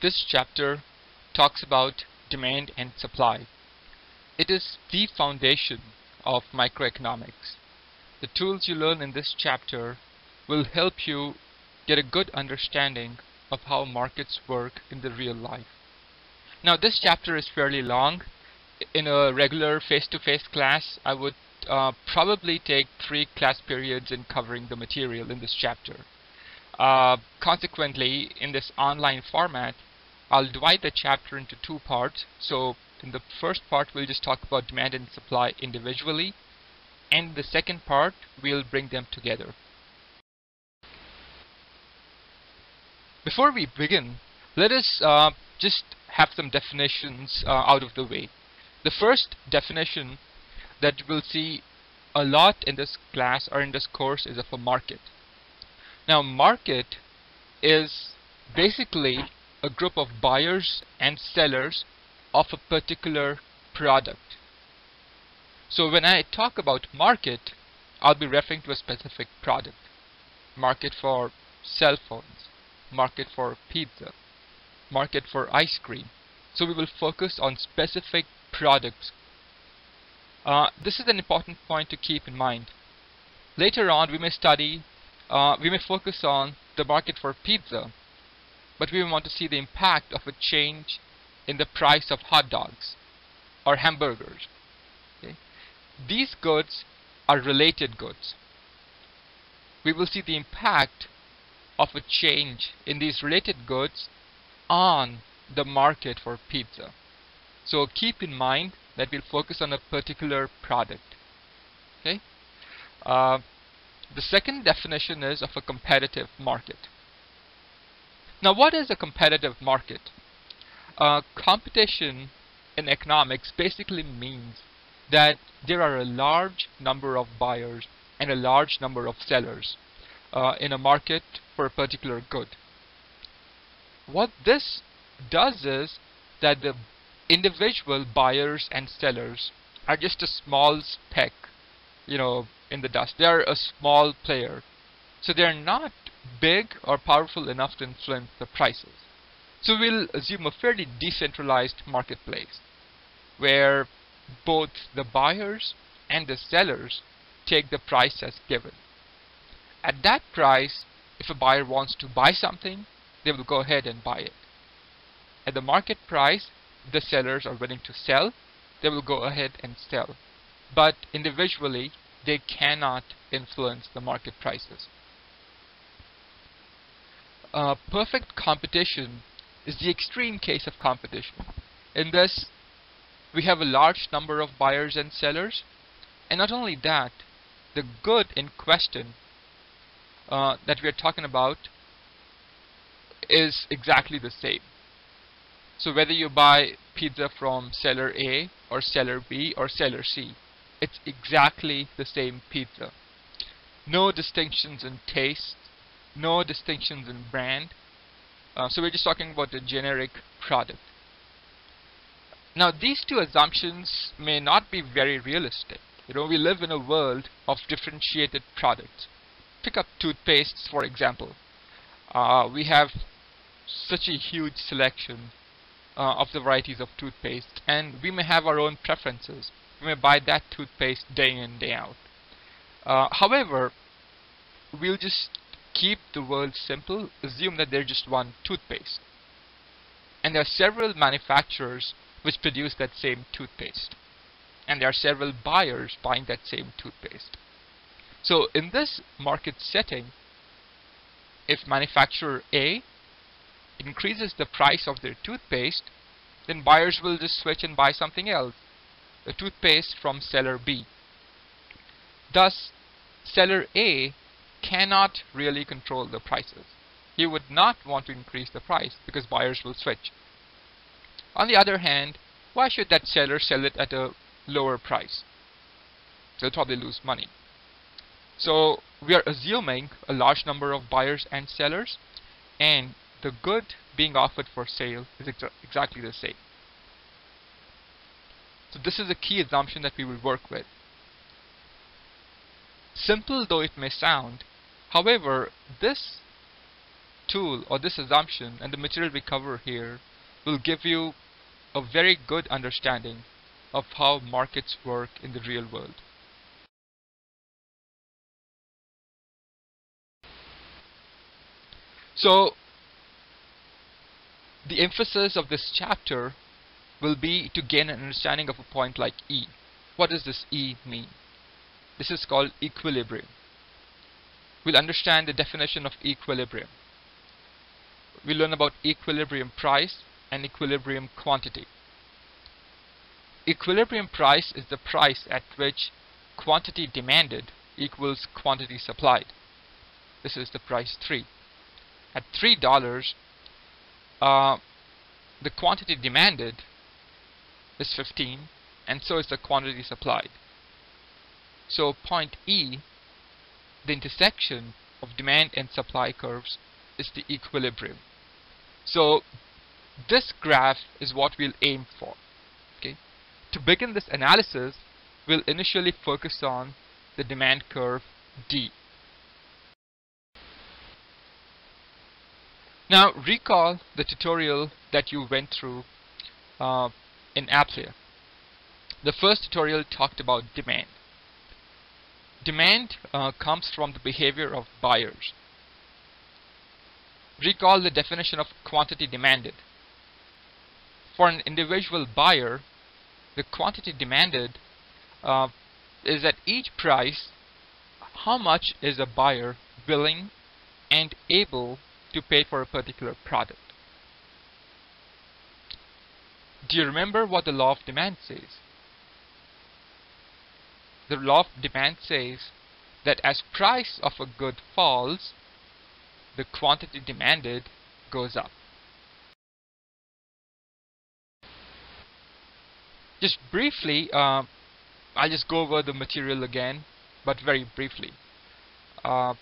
This chapter talks about demand and supply. It is the foundation of microeconomics. The tools you learn in this chapter will help you get a good understanding of how markets work in the real life. Now, this chapter is fairly long. In a regular face-to-face class, I would probably take 3 class periods in covering the material in this chapter. Consequently, in this online format, I'll divide the chapter into 2 parts. So in the first part, we'll just talk about demand and supply individually, and the second part, we'll bring them together. Before we begin, let us just have some definitions out of the way. The first definition that we'll see a lot in this class or in this course is of a market. Now, market is basically a group of buyers and sellers of a particular product. So when I talk about market, I'll be referring to a specific product. Market for cell phones, market for pizza, market for ice cream. So we will focus on specific products. This is an important point to keep in mind. Later on, we may focus on the market for pizza, but we want to see the impact of a change in the price of hot dogs or hamburgers. Okay? These goods are related goods. We will see the impact of a change in these related goods on the market for pizza. So keep in mind that we'll focus on a particular product. Okay? The second definition is of a competitive market. Now, what is a competitive market? Competition in economics basically means that there are a large number of buyers and a large number of sellers in a market for a particular good. What this does is that the individual buyers and sellers are just a small speck, in the dust. They are a small player. So they are not big or powerful enough to influence the prices. So we'll assume a fairly decentralized marketplace where both the buyers and the sellers take the price as given. At that price, if a buyer wants to buy something, they will go ahead and buy it. At the market price, if the sellers are willing to sell, they will go ahead and sell. But individually, they cannot influence the market prices. Perfect competition is the extreme case of competition. In this, we have a large number of buyers and sellers, and not only that, the good in question that we are talking about is exactly the same. So whether you buy pizza from seller A or seller B or seller C, it's exactly the same pizza. No distinctions in taste, no distinctions in brand. So we're just talking about a generic product. Now, these two assumptions may not be very realistic. We live in a world of differentiated products. Pick up toothpastes, for example. We have such a huge selection of the varieties of toothpaste, and we may have our own preferences. We may buy that toothpaste day in, day out. However, we'll just keep the world simple, assume that there's just one toothpaste. And there are several manufacturers which produce that same toothpaste. And there are several buyers buying that same toothpaste. So in this market setting, if manufacturer A increases the price of their toothpaste, then buyers will just switch and buy something else, the toothpaste from seller B. Thus, seller A cannot really control the prices. He would not want to increase the price because buyers will switch. On the other hand, why should that seller sell it at a lower price? They'll probably lose money. So we are assuming a large number of buyers and sellers, and the good being offered for sale is exactly the same. So this is a key assumption that we will work with. Simple though it may sound, however, this tool or this assumption and the material we cover here will give you a very good understanding of how markets work in the real world. So the emphasis of this chapter will be to gain an understanding of a point like E. What does this E mean? This is called equilibrium. We'll understand the definition of equilibrium. We'll learn about equilibrium price and equilibrium quantity. Equilibrium price is the price at which quantity demanded equals quantity supplied. This is the price 3. At $3, the quantity demanded is 15, and so is the quantity supplied. So point E, the intersection of demand and supply curves, is the equilibrium. So this graph is what we'll aim for. Okay? To begin this analysis, we'll initially focus on the demand curve D. Now recall the tutorial that you went through in Applia. The first tutorial talked about demand. Demand comes from the behavior of buyers. Recall the definition of quantity demanded. For an individual buyer, the quantity demanded is at each price how much is a buyer willing and able to pay for a particular product. Do you remember what the law of demand says? The law of demand says that as price of a good falls, the quantity demanded goes up. Just briefly, I'll just go over the material again, but very briefly. If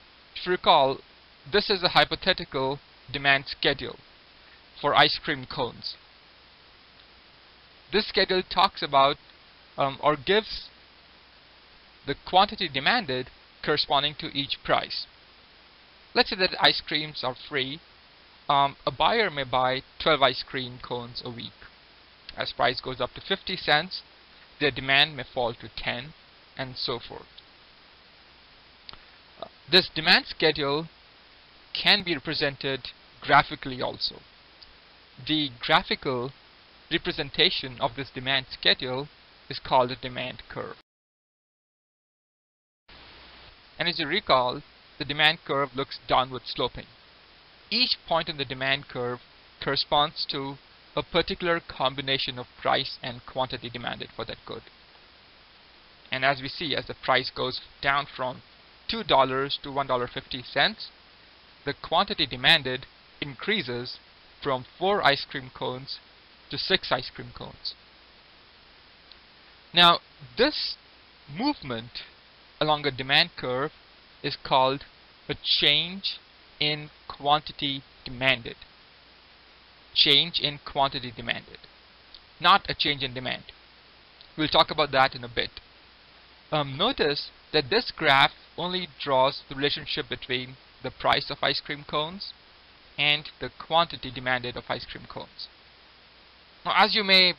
you recall, this is a hypothetical demand schedule for ice cream cones. This schedule talks about or gives the quantity demanded corresponding to each price. Let's say that ice creams are free. A buyer may buy 12 ice cream cones a week. As price goes up to 50 cents, their demand may fall to 10, and so forth. This demand schedule can be represented graphically also. The graphical representation of this demand schedule is called a demand curve. And as you recall, the demand curve looks downward sloping. Each point in the demand curve corresponds to a particular combination of price and quantity demanded for that good. And as we see, as the price goes down from $2 to $1.50, the quantity demanded increases from 4 ice cream cones to 6 ice cream cones. Now, this movement along a demand curve is called a change in quantity demanded. Change in quantity demanded, not a change in demand. We'll talk about that in a bit. Notice that this graph only draws the relationship between the price of ice cream cones and the quantity demanded of ice cream cones. Now, as you may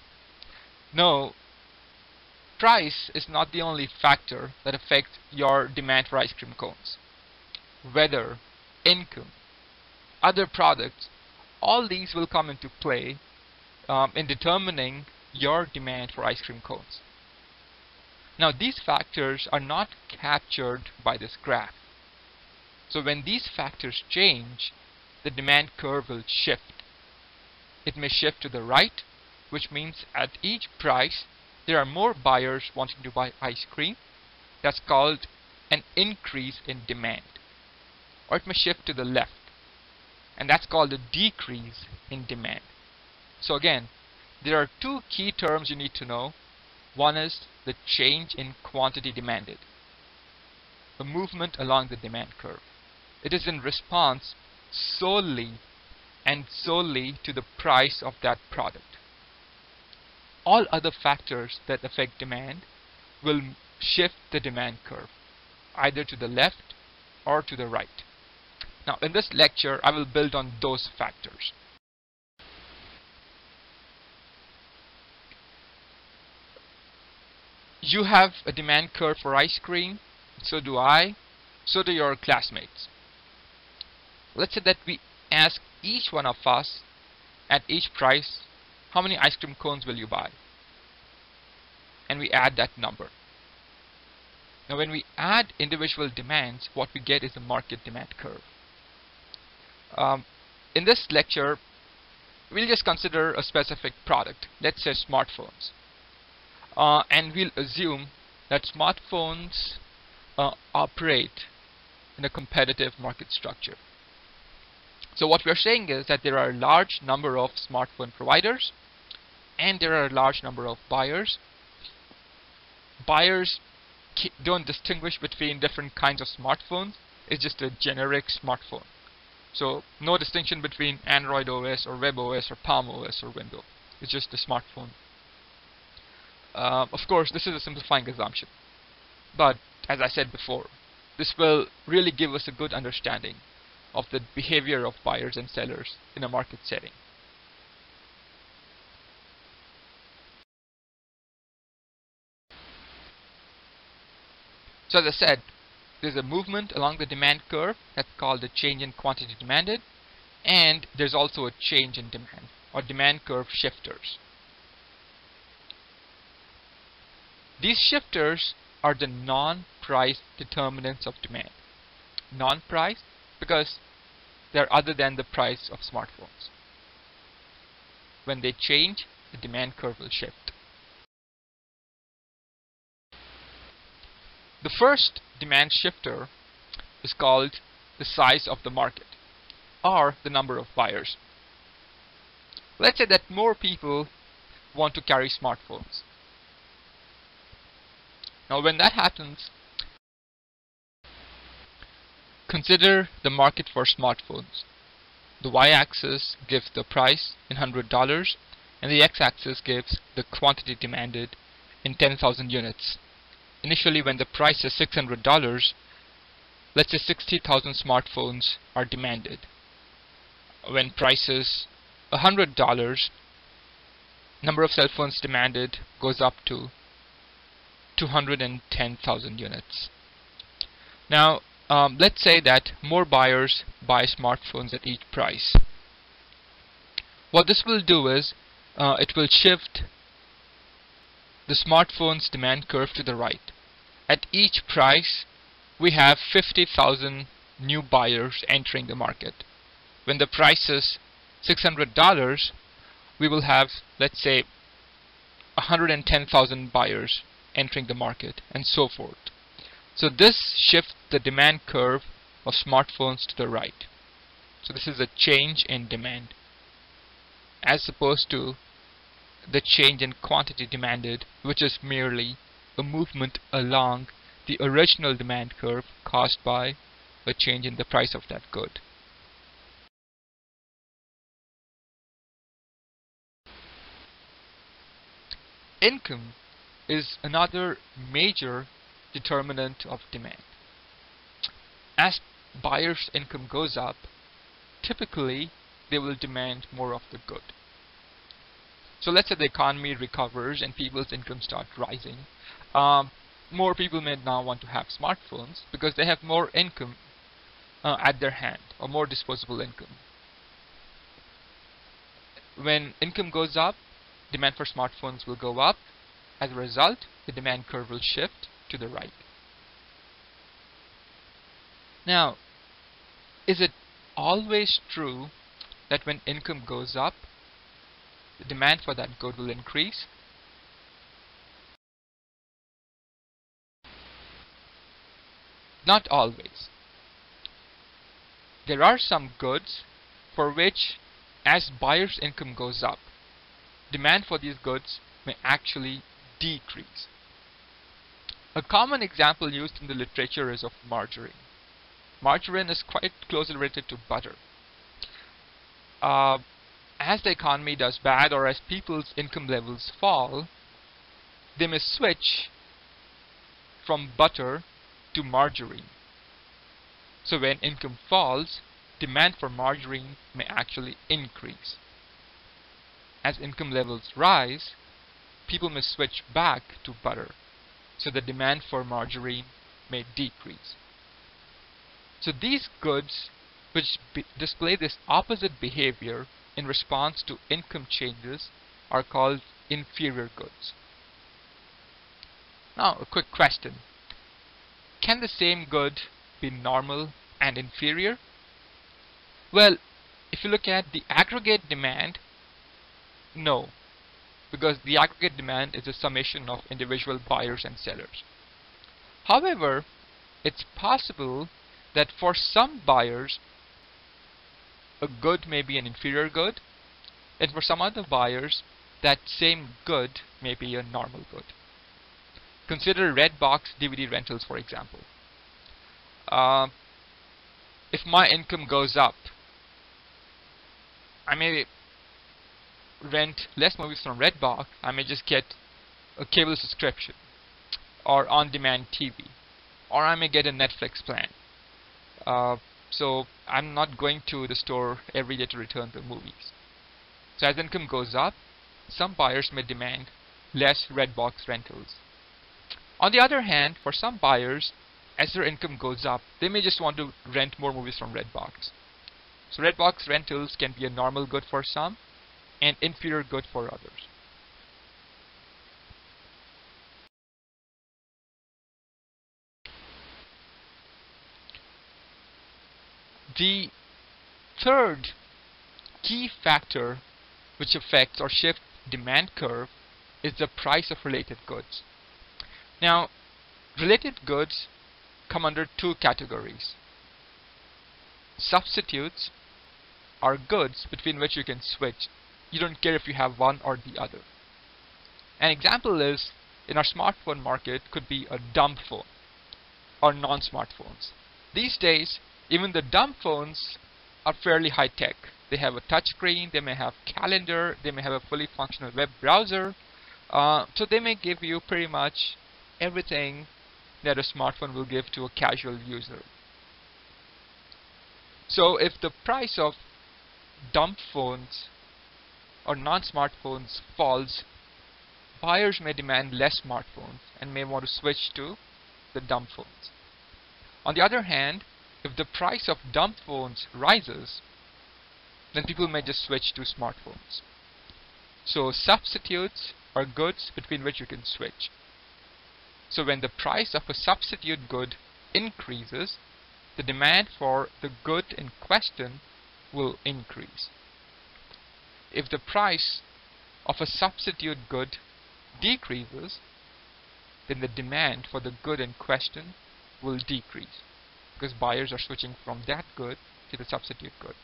know, price is not the only factor that affects your demand for ice cream cones. Weather, income, other products, all these will come into play in determining your demand for ice cream cones. Now, these factors are not captured by this graph. So when these factors change, the demand curve will shift. It may shift to the right, which means at each price there are more buyers wanting to buy ice cream. That's called an increase in demand. Or it may shift to the left, and that's called a decrease in demand. So again, there are two key terms you need to know. One is the change in quantity demanded, the movement along the demand curve. It is in response solely to the price of that product. All other factors that affect demand will shift the demand curve, either to the left or to the right. Now in this lecture I will build on those factors. You have a demand curve for ice cream, so do I, so do your classmates. Let's say that we ask each one of us at each price, how many ice cream cones will you buy? And we add that number. Now when we add individual demands, what we get is a market demand curve. In this lecture, we'll just consider a specific product, let's say smartphones. And we'll assume that smartphones operate in a competitive market structure. So what we're saying is that there are a large number of smartphone providers and there are a large number of buyers. Buyers don't distinguish between different kinds of smartphones. It's just a generic smartphone. So no distinction between Android OS or Web OS or Palm OS or Windows. It's just a smartphone. Of course, this is a simplifying assumption. But as I said before, this will really give us a good understanding of the behavior of buyers and sellers in a market setting. So as I said, there's a movement along the demand curve that's called the change in quantity demanded, and there's also a change in demand or demand curve shifters. These shifters are the non-price determinants of demand. Non-price because they're other than the price of smartphones. When they change, the demand curve will shift. The first demand shifter is called the size of the market, or the number of buyers. Let's say that more people want to carry smartphones. Now when that happens, consider the market for smartphones. The y-axis gives the price in $100 and the x-axis gives the quantity demanded in 10,000 units. Initially when the price is $600, let's say 60,000 smartphones are demanded. When price is $100, number of cell phones demanded goes up to 210,000 units. Now let's say that more buyers buy smartphones at each price. What this will do is it will shift the smartphone's demand curve to the right. At each price we have 50,000 new buyers entering the market. When the price is $600, we will have, let's say, 110,000 buyers entering the market, and so forth. So this shifts the demand curve of smartphones to the right. So this is a change in demand, as opposed to the change in quantity demanded, which is merely a movement along the original demand curve caused by a change in the price of that good. Income is another major determinant of demand. As buyers' income goes up, typically they will demand more of the good. So let's say the economy recovers and people's income start rising. More people may now want to have smartphones because they have more income at their hand, or more disposable income. When income goes up, demand for smartphones will go up. As a result, the demand curve will shift to the right. Now, is it always true that when income goes up, the demand for that good will increase? Not always. There are some goods for which, as buyers' income goes up, demand for these goods may actually decrease. A common example used in the literature is of margarine. Margarine is quite closely related to butter. As the economy does bad, or as people's income levels fall, they may switch from butter to margarine. So when income falls, demand for margarine may actually increase. As income levels rise, people may switch back to butter, so the demand for margarine may decrease. So these goods which display this opposite behavior in response to income changes are called inferior goods. Now, a quick question. Can the same good be normal and inferior? Well, if you look at the aggregate demand, no, because the aggregate demand is a summation of individual buyers and sellers. However, it's possible that for some buyers, a good may be an inferior good, and for some other buyers, that same good may be a normal good. Consider red box DVD rentals, for example. If my income goes up, I may rent less movies from Redbox. I may just get a cable subscription or on-demand TV, or I may get a Netflix plan. So I'm not going to the store every day to return the movies. So as income goes up, some buyers may demand less Redbox rentals. On the other hand, for some buyers, as their income goes up, they may just want to rent more movies from Redbox. So Redbox rentals can be a normal good for some and inferior good for others. The third key factor which affects or shifts demand curve is the price of related goods. Now, related goods come under two categories. Substitutes are goods between which you can switch. You don't care if you have one or the other. An example is, in our smartphone market, could be a dumb phone or non-smartphones. These days, even the dumb phones are fairly high-tech. They have a touchscreen, they may have calendar, they may have a fully functional web browser. So they may give you pretty much everything that a smartphone will give to a casual user. So if the price of dumb phones or non-smartphones falls, buyers may demand less smartphones and may want to switch to the dumb phones. On the other hand, if the price of dumb phones rises, then people may just switch to smartphones. So substitutes are goods between which you can switch. So when the price of a substitute good increases, the demand for the good in question will increase. If the price of a substitute good decreases, then the demand for the good in question will decrease, because buyers are switching from that good to the substitute good.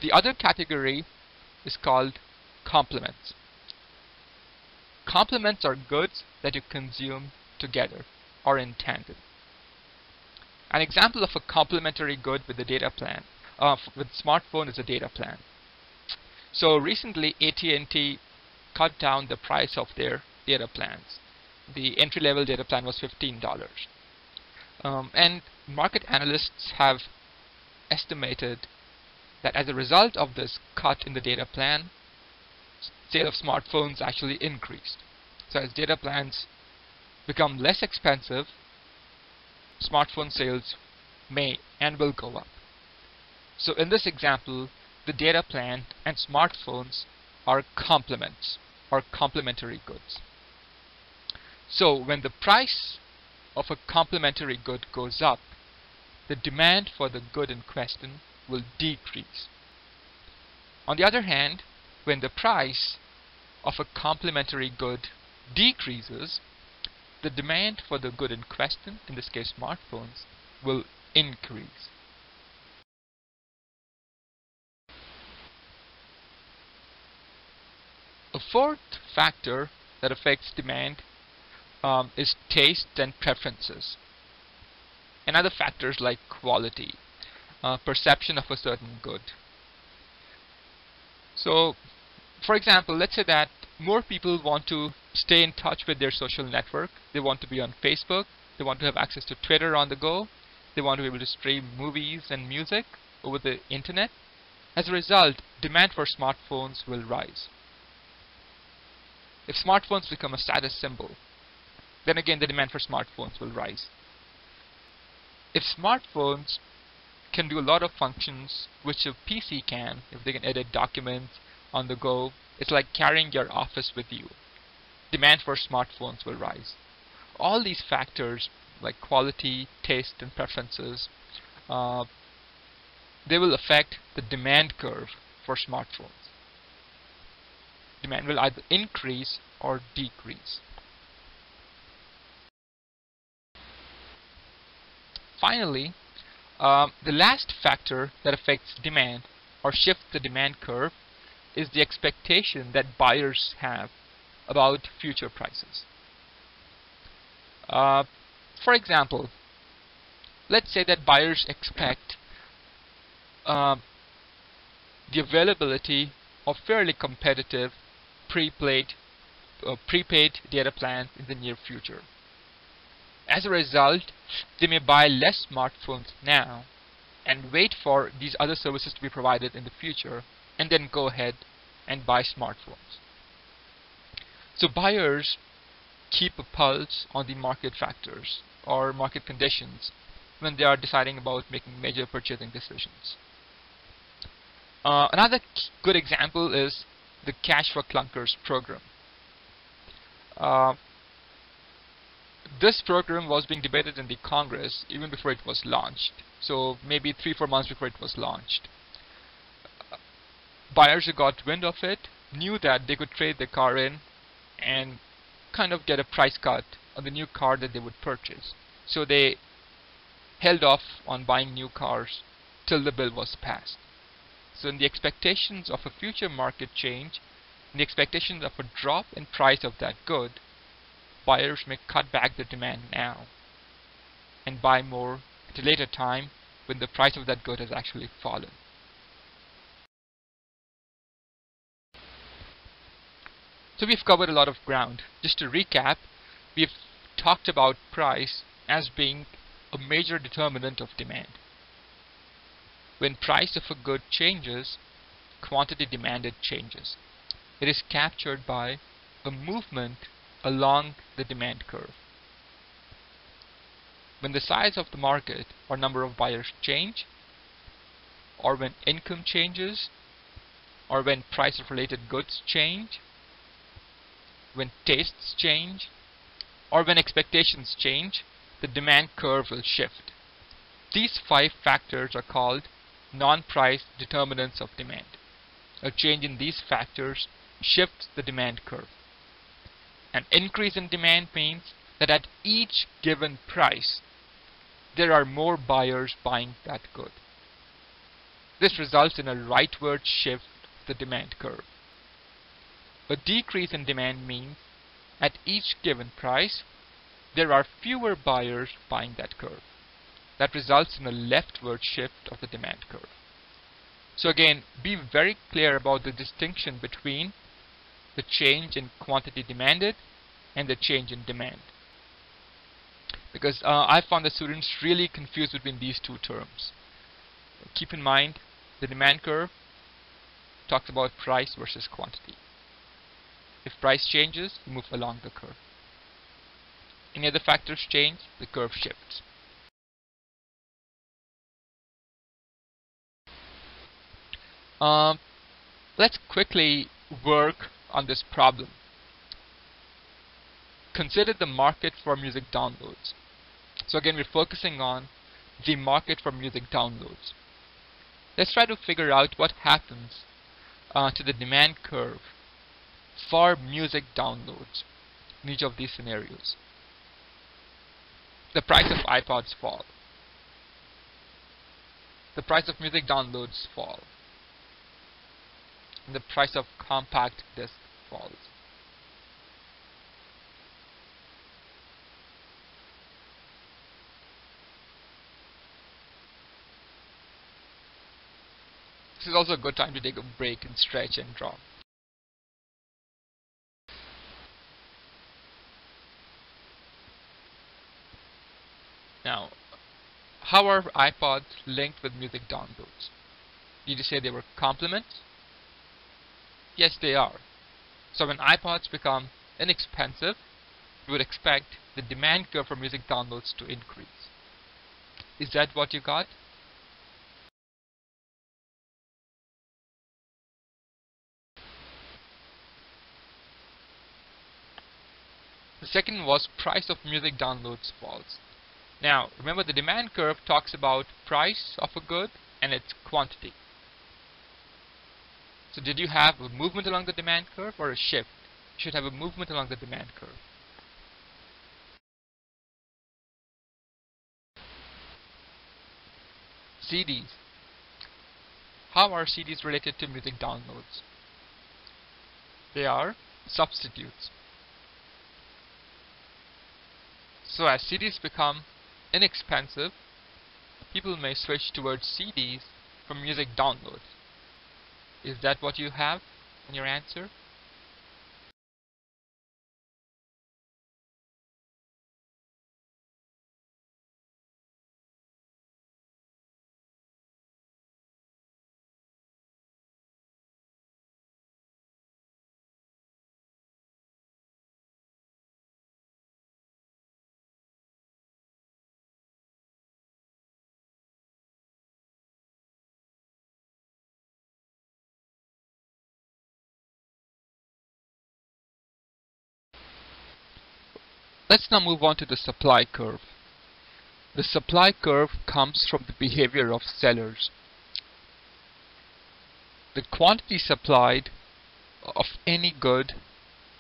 The other category is called complements. Complements are goods that you consume together or in tandem. An example of a complementary good with the data plan, with smartphone, is a data plan. So recently AT&T cut down the price of their data plans. The entry-level data plan was $15. And market analysts have estimated that as a result of this cut in the data plan, sale of smartphones actually increased. So as data plans become less expensive, smartphone sales may and will go up. So in this example, the data plan and smartphones are complements or complementary goods. So when the price of a complementary good goes up, the demand for the good in question will decrease. On the other hand, when the price of a complementary good decreases, the demand for the good in question, in this case smartphones, will increase. A fourth factor that affects demand is tastes and preferences, and other factors like quality, perception of a certain good. So, for example, let's say that more people want to stay in touch with their social network. They want to be on Facebook, They want to have access to Twitter on the go. They want to be able to stream movies and music over the internet. As a result, demand for smartphones will rise. If smartphones become a status symbol, then again the demand for smartphones will rise. If smartphones can do a lot of functions which a PC can, if they can edit documents on the go, it's like carrying your office with you. Demand for smartphones will rise. All these factors like quality, taste, and preferences, they will affect the demand curve for smartphones. Demand will either increase or decrease. Finally, the last factor that affects demand or shifts the demand curve is the expectation that buyers have about future prices. For example, let's say that buyers expect the availability of fairly competitive prepaid data plans in the near future. As a result, they may buy less smartphones now and wait for these other services to be provided in the future, and then go ahead and buy smartphones. So buyers keep a pulse on the market factors or market conditions when they are deciding about making major purchasing decisions. Another good example is the Cash for Clunkers program. This program was being debated in the Congress even before it was launched. So maybe 3-4 months before it was launched. Buyers who got wind of it knew that they could trade their car in and kind of get a price cut on the new car that they would purchase. So they held off on buying new cars till the bill was passed. So in the expectations of a future market change, in the expectations of a drop in price of that good, buyers may cut back the demand now and buy more at a later time when the price of that good has actually fallen. So we've covered a lot of ground. Just to recap, we've talked about price as being a major determinant of demand. When price of a good changes, quantity demanded changes. It is captured by a movement along the demand curve. When the size of the market or number of buyers change, or when income changes, or when price of related goods change, when tastes change, or when expectations change, the demand curve will shift. These 5 factors are called non-price determinants of demand. A change in these factors shifts the demand curve. An increase in demand means that at each given price, there are more buyers buying that good. This results in a rightward shift of the demand curve. A decrease in demand means at each given price, there are fewer buyers buying that curve. That results in a leftward shift of the demand curve. So again, be very clear about the distinction between the change in quantity demanded and the change in demand. Because I found the students really confused between these two terms. Keep in mind, the demand curve talks about price versus quantity. If price changes, you move along the curve. Any other factors change, the curve shifts. Let's quickly work on this problem. Consider the market for music downloads. So again, we're focusing on the market for music downloads. Let's try to figure out what happens to the demand curve for music downloads in each of these scenarios. The price of iPods fall. The price of music downloads fall. And the price of compact disc falls. This is also a good time to take a break and stretch and draw. How are iPods linked with music downloads? Did you say they were complements? Yes, they are. So when iPods become inexpensive, you would expect the demand curve for music downloads to increase. Is that what you got? The second was price of music downloads falls. Now, remember the demand curve talks about price of a good and its quantity. So did you have a movement along the demand curve or a shift? You should have a movement along the demand curve. CDs. How are CDs related to music downloads? They are substitutes. So as CDs become inexpensive, people may switch towards CDs for music downloads. Is that what you have in your answer? Let's now move on to the supply curve. The supply curve comes from the behavior of sellers. The quantity supplied of any good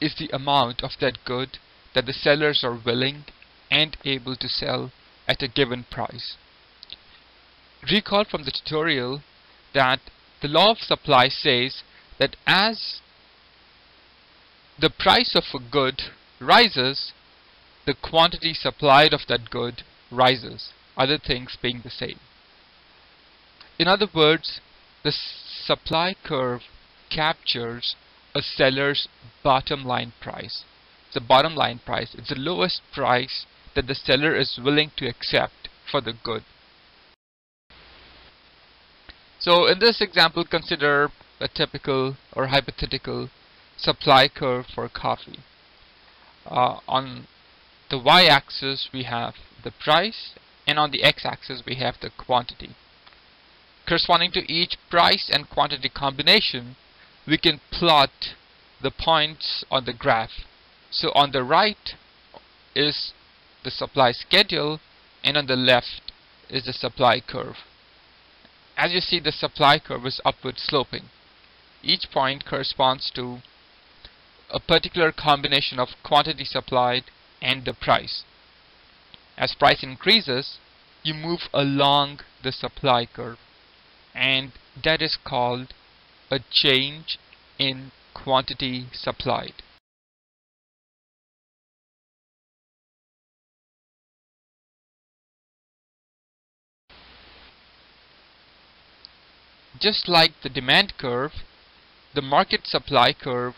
is the amount of that good that the sellers are willing and able to sell at a given price. Recall from the tutorial that the law of supply says that as the price of a good rises, the quantity supplied of that good rises, other things being the same. In other words, the supply curve captures a seller's bottom line price. The bottom line price is the lowest price that the seller is willing to accept for the good. So in this example, consider a typical or hypothetical supply curve for coffee. On the y-axis we have the price, and on the x-axis we have the quantity. Corresponding to each price and quantity combination, we can plot the points on the graph. So on the right is the supply schedule, and on the left is the supply curve. As you see, the supply curve is upward sloping. Each point corresponds to a particular combination of quantity supplied and the price. As price increases, you move along the supply curve, and that is called a change in quantity supplied. Just like the demand curve, the market supply curve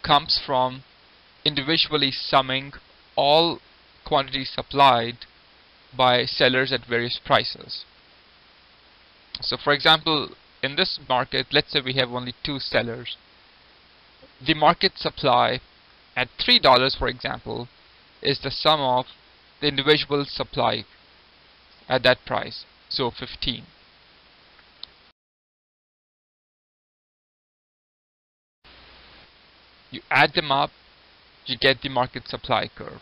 comes from individually summing all quantity supplied by sellers at various prices. So for example, in this market, let's say we have only two sellers. The market supply at $3, for example, is the sum of the individual supply at that price, so 15. You add them up, you get the market supply curve.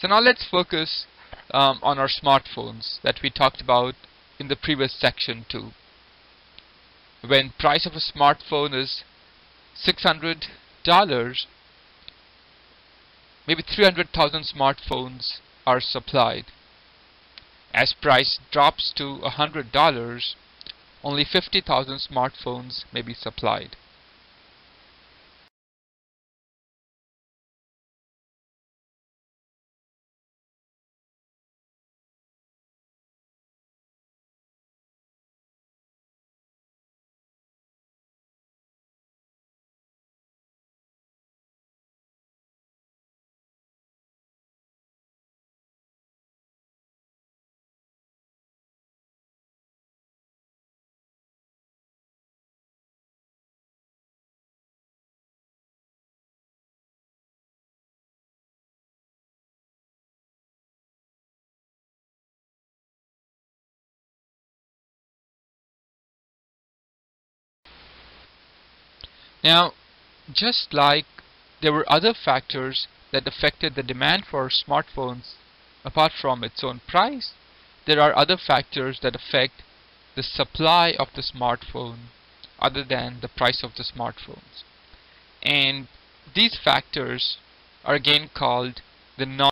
So now let's focus on our smartphones that we talked about in the previous section too. When price of a smartphone is $600, maybe 300,000 smartphones are supplied. As price drops to $100, only 50,000 smartphones may be supplied. Now, just like there were other factors that affected the demand for smartphones apart from its own price, there are other factors that affect the supply of the smartphone other than the price of the smartphones. And these factors are again called the non.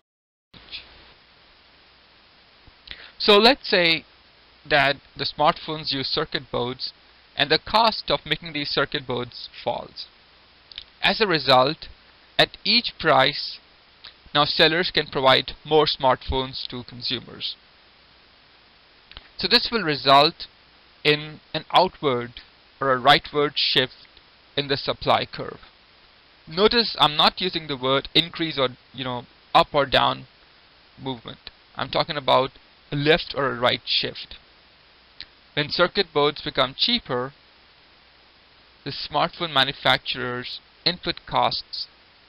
So let's say that the smartphones use circuit boards and the cost of making these circuit boards falls. As a result, at each price, now sellers can provide more smartphones to consumers. So this will result in an outward or a rightward shift in the supply curve. Notice I'm not using the word increase or up or down movement. I'm talking about a left or a right shift. When circuit boards become cheaper, the smartphone manufacturers' input costs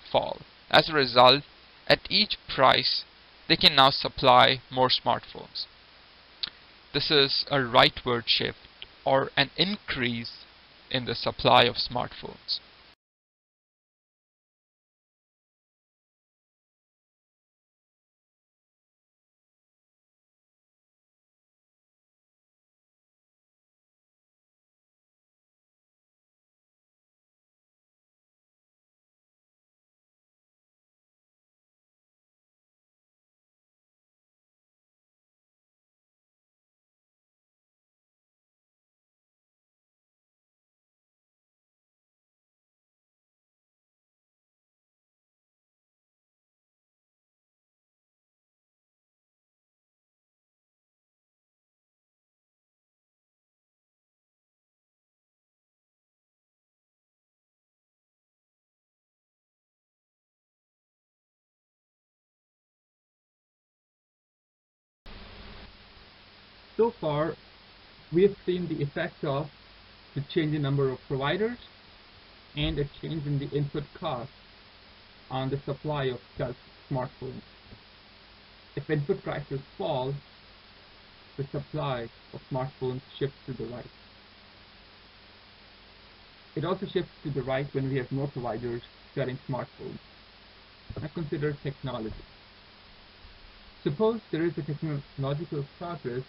fall. As a result, at each price, they can now supply more smartphones. This is a rightward shift or an increase in the supply of smartphones. So far, we have seen the effect of the change in number of providers and a change in the input cost on the supply of smartphones. If input prices fall, the supply of smartphones shifts to the right. It also shifts to the right when we have more providers selling smartphones. Now consider technology. Suppose there is a technological progress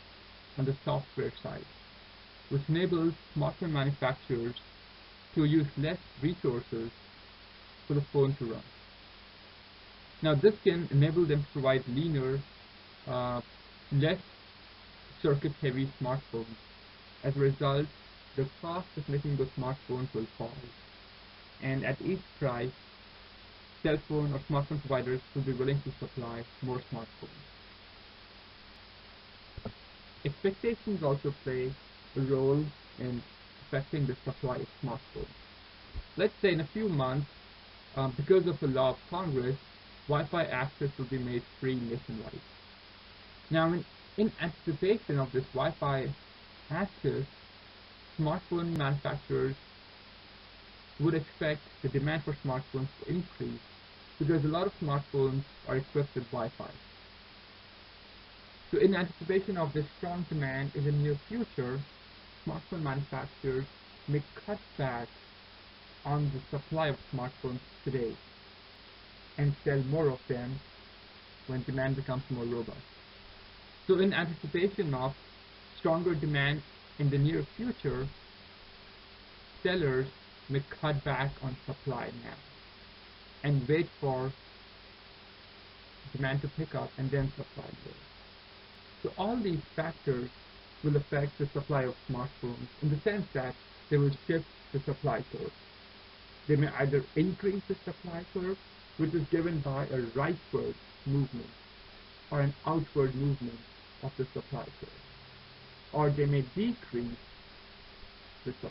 on the software side, which enables smartphone manufacturers to use less resources for the phone to run. Now this can enable them to provide leaner, less circuit-heavy smartphones. As a result, the cost of making those smartphones will fall. And at each price, cell phone or smartphone providers will be willing to supply more smartphones. Expectations also play a role in affecting the supply of smartphones. Let's say in a few months, because of a law of Congress, Wi-Fi access will be made free nationwide. Now, in anticipation of this Wi-Fi access, smartphone manufacturers would expect the demand for smartphones to increase because a lot of smartphones are equipped with Wi-Fi. So in anticipation of this strong demand in the near future, smartphone manufacturers may cut back on the supply of smartphones today and sell more of them when demand becomes more robust. So in anticipation of stronger demand in the near future, sellers may cut back on supply now and wait for demand to pick up and then supply more. So all these factors will affect the supply of smartphones in the sense that they will shift the supply curve. They may either increase the supply curve, which is given by a rightward movement, or an outward movement of the supply curve, or they may decrease the supply